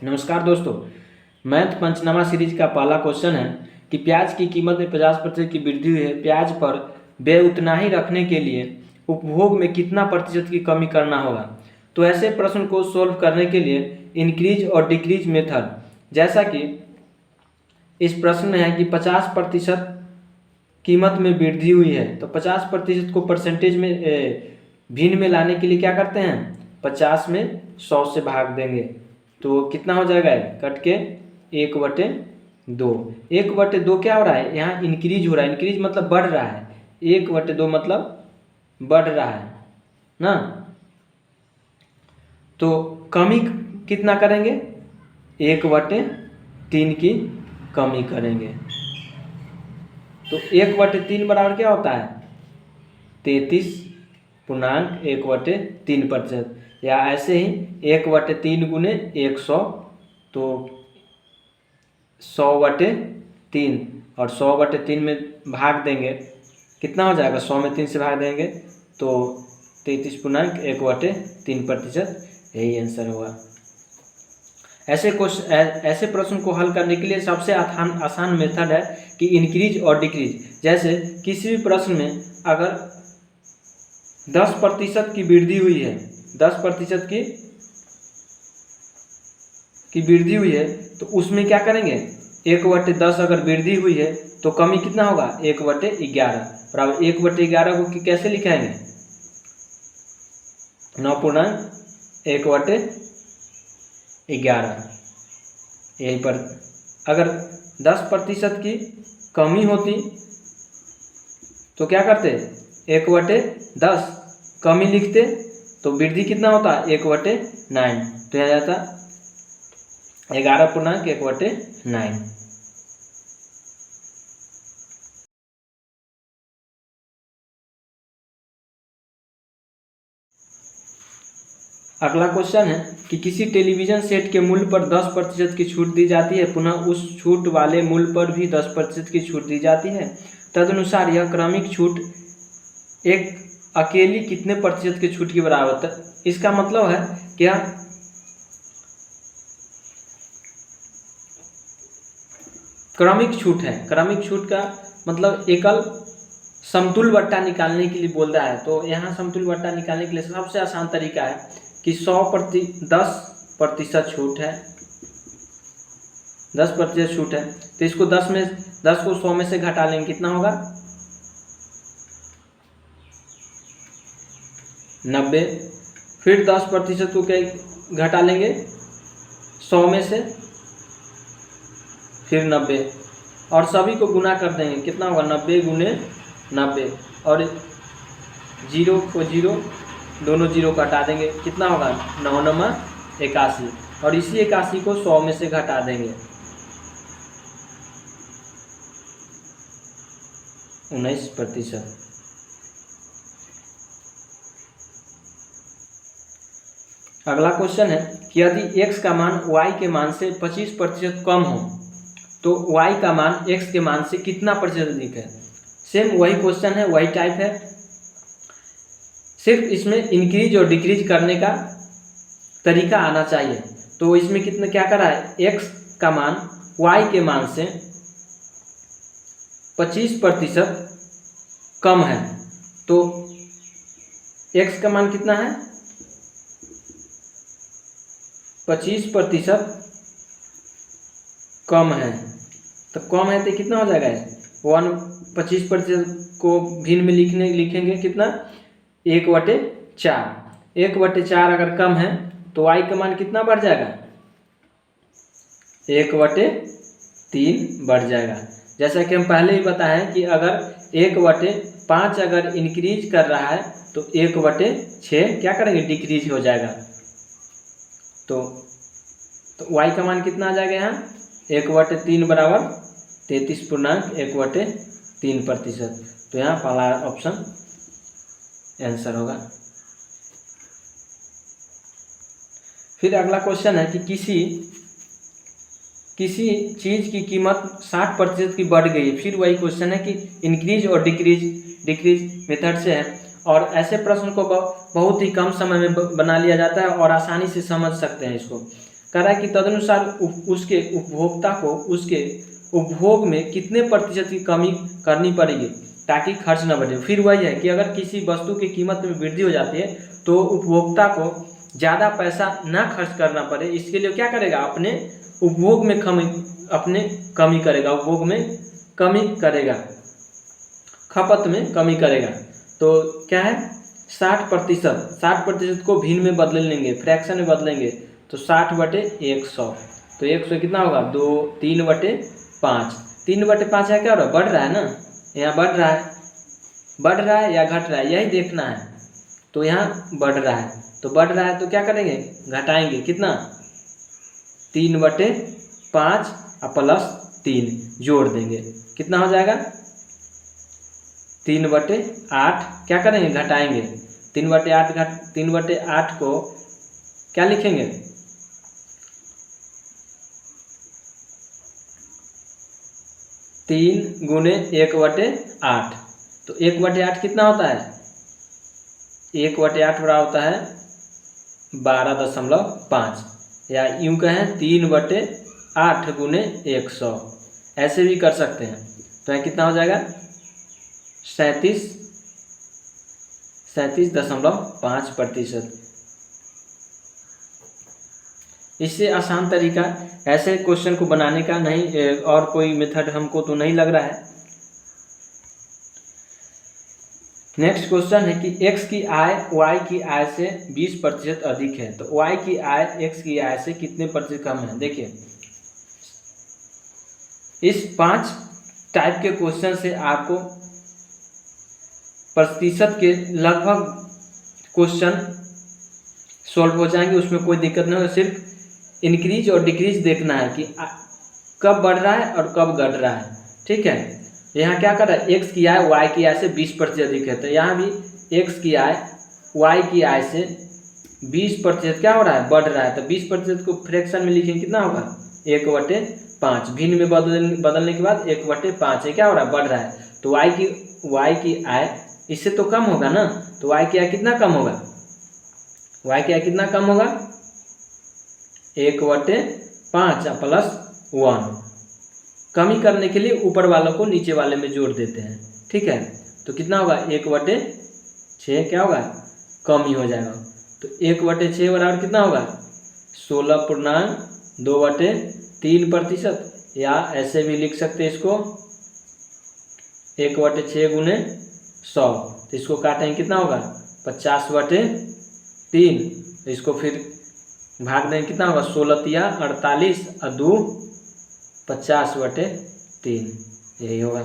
नमस्कार दोस्तों, मैथ पंचनामा सीरीज का पहला क्वेश्चन है कि प्याज की कीमत में 50% की वृद्धि हुई है। प्याज पर व्यय उतना ही रखने के लिए उपभोग में कितना प्रतिशत की कमी करना होगा। तो ऐसे प्रश्न को सोल्व करने के लिए इंक्रीज और डिक्रीज मेथड, जैसा कि इस प्रश्न में है कि 50% कीमत में वृद्धि हुई है, तो 50% को परसेंटेज में भिन्न में लाने के लिए क्या करते हैं, 50 में 100 से भाग देंगे तो कितना हो जाएगा, कट के 1/2। 1/2 क्या हो रहा है, यहाँ इंक्रीज हो रहा है। इंक्रीज मतलब बढ़ रहा है, 1/2 मतलब बढ़ रहा है ना। तो कमी कितना करेंगे, 1/3 की कमी करेंगे। तो 1/3 बराबर क्या होता है, 33.1/3%, या ऐसे ही 1/3 गुने 100, तो 100/3, और 100/3 में भाग देंगे, कितना हो जाएगा, 100 में 3 से भाग देंगे तो 33.1/3%, यही आंसर होगा। ऐसे प्रश्न को हल करने के लिए सबसे आसान मेथड है कि इंक्रीज और डिक्रीज। जैसे किसी भी प्रश्न में अगर 10% की वृद्धि हुई है, 10% की वृद्धि हुई है, तो उसमें क्या करेंगे, 1/10 अगर वृद्धि हुई है तो कमी कितना होगा, 1/11 बराबर 1/11 को कैसे लिखाएंगे, 9.1/11। यहीं पर अगर 10% की कमी होती तो क्या करते, 1/10 कमी लिखते, तो वृद्धि कितना होता, 1/9, तो यहाँ जाता 11.1/9। अगला क्वेश्चन है कि किसी टेलीविज़न सेट के मूल्य पर 10% की छूट दी जाती है, पुनः उस छूट वाले मूल्य पर भी 10% की छूट दी जाती है। तदनुसार यह क्रमिक छूट एक अकेली कितने प्रतिशत की छूट के बराबर है। इसका मतलब है क्या, क्रमिक छूट है। क्रमिक छूट का मतलब एकल समतुल्य बट्टा निकालने के लिए बोल रहा है। तो यहाँ समतुल्य बट्टा निकालने के लिए सबसे आसान तरीका है कि 10% छूट है, 10% छूट है, तो इसको 10 को 100 में से घटा लेंगे, कितना होगा, 90। फिर 10% को क्या घटा लेंगे 100 में से, फिर 90, और सभी को गुना कर देंगे, कितना होगा, 90 गुने 90, और 0 को 0, दोनों 0 को हटा देंगे, कितना होगा, 9×81, और इसी 81 को 100 में से घटा देंगे, 19%। अगला क्वेश्चन है कि यदि x का मान y के मान से 25% कम हो तो y का मान x के मान से कितना प्रतिशत अधिक है। सेम वही क्वेश्चन है, वही टाइप है, सिर्फ इसमें इंक्रीज और डिक्रीज करने का तरीका आना चाहिए। तो इसमें कितना क्या करा है, x का मान y के मान से 25% कम है, तो x का मान कितना है, 25% कम है, तो कम है तो कितना हो जाएगा, 25% को भिन्न में लिखेंगे कितना, 1/4। 1/4 अगर कम है तो y का मान कितना बढ़ जाएगा, 1/3 बढ़ जाएगा। जैसा कि हम पहले ही बताएं कि अगर 1/5 अगर इंक्रीज कर रहा है तो 1/6 क्या करेंगे, डिक्रीज हो जाएगा। तो y का मान कितना आ जाएगा, यहाँ 1/3 बराबर 33.1/3%। तो यहाँ पहला ऑप्शन आंसर होगा। फिर अगला क्वेश्चन है कि किसी चीज़ की कीमत 60% की बढ़ गई है। फिर वही क्वेश्चन है कि इंक्रीज और डिक्रीज मेथड से है, और ऐसे प्रश्न को बहुत ही कम समय में बना लिया जाता है और आसानी से समझ सकते हैं इसको। कह रहा है कि तदनुसार उसके उपभोक्ता को उसके उपभोग में कितने प्रतिशत की कमी करनी पड़ेगी ताकि खर्च न बढ़े। फिर वही है कि अगर किसी वस्तु की कीमत में वृद्धि हो जाती है तो उपभोक्ता को ज़्यादा पैसा ना खर्च करना पड़े, इसके लिए क्या करेगा, अपने उपभोग में कमी करेगा, उपभोग में कमी करेगा, खपत में कमी करेगा। तो क्या है 60% को भिन्न में बदल लेंगे, फ्रैक्शन में बदलेंगे तो 60/100। तो 100 कितना होगा 2, 3/5। 3/5 है क्या हो रहा है, बढ़ रहा है ना, यहाँ बढ़ रहा है या घट रहा है, यही देखना है। तो यहाँ बढ़ रहा है, तो बढ़ रहा है तो क्या करेंगे, घटाएंगे, कितना 3/5 प्लस 3 जोड़ देंगे, कितना हो जाएगा 3/8। क्या करेंगे, घटाएंगे, 3/8 को क्या लिखेंगे, 3 × 1/8। तो 1/8 कितना होता है, 1/8 बड़ा होता है 12.5, या यूँ कहें 3/8 × 100, ऐसे भी कर सकते हैं। तो यहाँ कितना हो जाएगा 37.5%। इससे आसान तरीका ऐसे क्वेश्चन को बनाने का नहीं, और कोई मेथड हमको तो नहीं लग रहा है। नेक्स्ट क्वेश्चन है कि x की आय y की आय से 20% अधिक है, तो y की आय x की आय से कितने प्रतिशत कम है। देखिए इस 5 टाइप के क्वेश्चन से आपको प्रतिशत के लगभग क्वेश्चन सॉल्व हो जाएंगे, उसमें कोई दिक्कत नहीं होगा। सिर्फ इंक्रीज और डिक्रीज देखना है कि कब बढ़ रहा है और कब घट रहा है, ठीक है। यहाँ क्या कर रहा है, x की आय y की आय से 20% अधिक है, तो यहाँ भी x की आय y की आय से 20% क्या हो रहा है, बढ़ रहा है। तो 20% को फ्रैक्शन में लिखेंगे, कितना होगा 1/5। भिन्न में बदलने के बाद 1/5 है, क्या हो रहा है, बढ़ रहा है। तो y की आय इससे तो कम होगा ना, तो y की आय कितना कम होगा, y की आय कितना कम होगा 1/5 प्लस 1। कमी करने के लिए ऊपर वालों को नीचे वाले में जोड़ देते हैं, ठीक है। तो कितना होगा 1/6 क्या होगा, कम ही हो जाएगा। तो 1/6 बराबर कितना होगा 16.2/3%, या ऐसे भी लिख सकते हैं इसको 1/6 × 100। तो इसको काटेंगे, कितना होगा 50/3। इसको फिर भाग देंगे, कितना होगा 16×3 = 48 और 2 50/3, यही होगा।